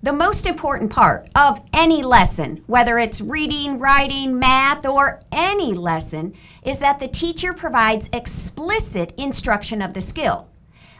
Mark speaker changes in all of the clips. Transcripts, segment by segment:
Speaker 1: The most important part of any lesson, whether it's reading, writing, math, or any lesson, is that the teacher provides explicit instruction of the skill.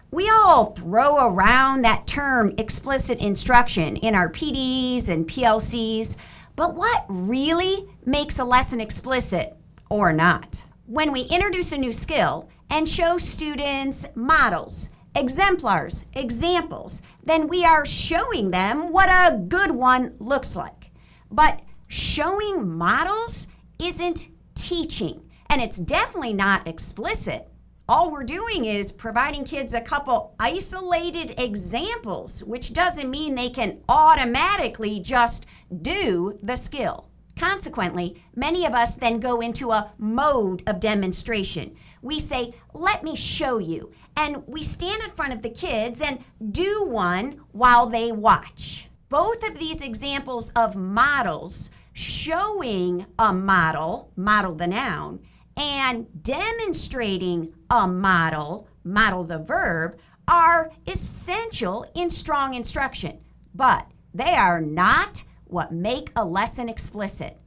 Speaker 1: We all throw around that term explicit instruction in our PDs and PLCs, but what really makes a lesson explicit or not? When we introduce a new skill and show students models, exemplars, examples, then we are showing them what a good one looks like. But showing models isn't teaching, and it's definitely not explicit. All we're doing is providing kids a couple isolated examples, which doesn't mean they can automatically just do the skill. Consequently, many of us then go into a mode of demonstration. We say, let me show you. And we stand in front of the kids and do one while they watch. Both of these examples of models, showing a model the noun, and demonstrating a model the verb, are essential in strong instruction, but they are not what make a lesson explicit.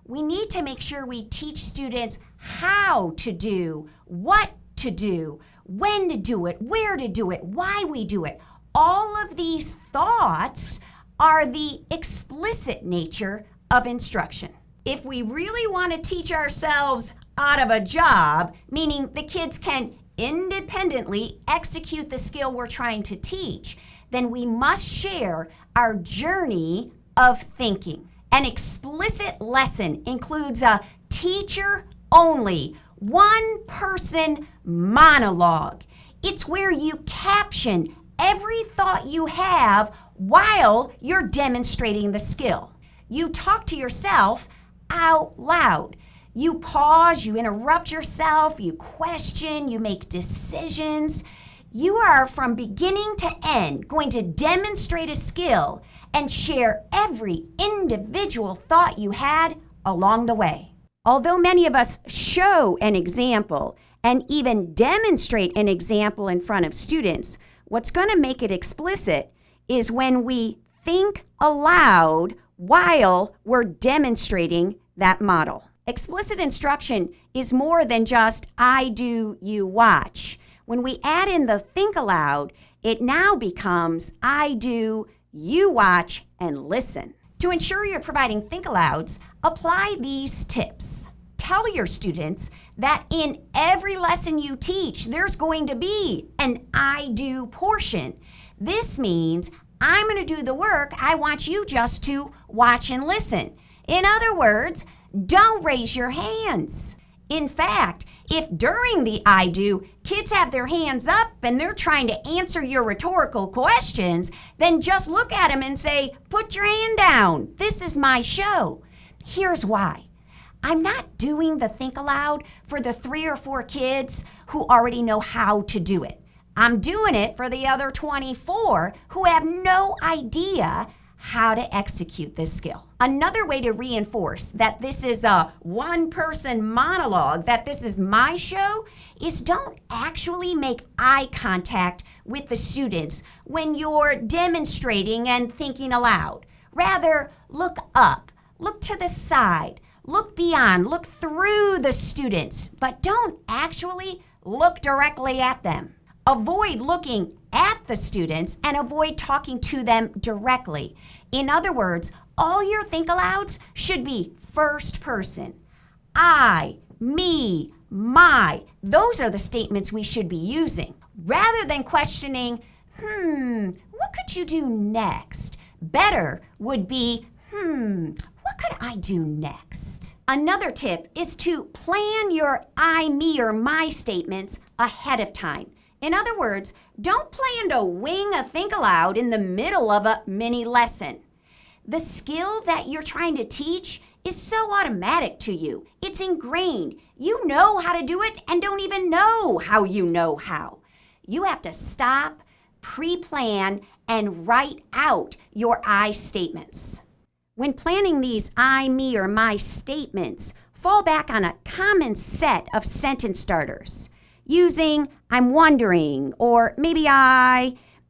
Speaker 1: We need to make sure we teach students how to do, what to do, when to do it, where to do it, why we do it. All of these thoughts are the explicit nature of instruction. If we really want to teach ourselves out of a job, meaning the kids can independently execute the skill we're trying to teach, then we must share our journey of thinking. An explicit lesson includes a teacher-only, one-person monologue. It's where you caption every thought you have while you're demonstrating the skill. You talk to yourself out loud. You pause, you interrupt yourself, you question, you make decisions. You are, from beginning to end, going to demonstrate a skill and share every individual thought you had along the way. Although many of us show an example and even demonstrate an example in front of students, what's going to make it explicit is when we think aloud while we're demonstrating that model. Explicit instruction is more than just I do, you watch. When we add in the think aloud, it now becomes I do, you watch, and listen. To ensure you're providing think alouds, apply these tips. Tell your students that in every lesson you teach, there's going to be an I do portion. This means I'm going to do the work. I want you just to watch and listen. In other words, don't raise your hands. In fact, if during the I do, kids have their hands up and they're trying to answer your rhetorical questions, then just look at them and say, put your hand down. This is my show. Here's why. I'm not doing the think aloud for the 3 or 4 kids who already know how to do it. I'm doing it for the other 24 who have no idea how to execute this skill. Another way to reinforce that this is a one-person monologue, that this is my show, is don't actually make eye contact with the students when you're demonstrating and thinking aloud. Rather, look up, look to the side, look beyond, look through the students, but don't actually look directly at them. Avoid looking at the students and avoid talking to them directly. In other words, all your think alouds should be first person. I, me, my. Those are the statements we should be using. Rather than questioning, what could you do next? Better would be, what could I do next? Another tip is to plan your I, me, or my statements ahead of time. In other words, don't plan to wing a think aloud in the middle of a mini lesson. The skill that you're trying to teach is so automatic to you. It's ingrained. You know how to do it and don't even know how you know how. You have to stop, pre-plan, and write out your I statements. When planning these I, me, or my statements, fall back on a common set of sentence starters. Using I'm wondering, or maybe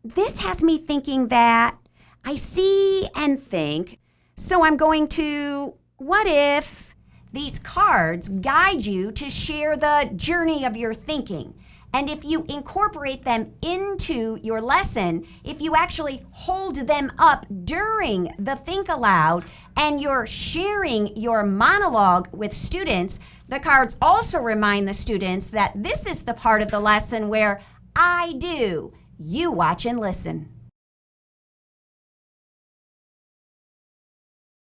Speaker 1: this has me thinking that, I see and think, so I'm going to, what if these cards guide you to share the journey of your thinking? And if you incorporate them into your lesson, if you actually hold them up during the Think Aloud and you're sharing your monologue with students, the cards also remind the students that this is the part of the lesson where I do, you watch and listen.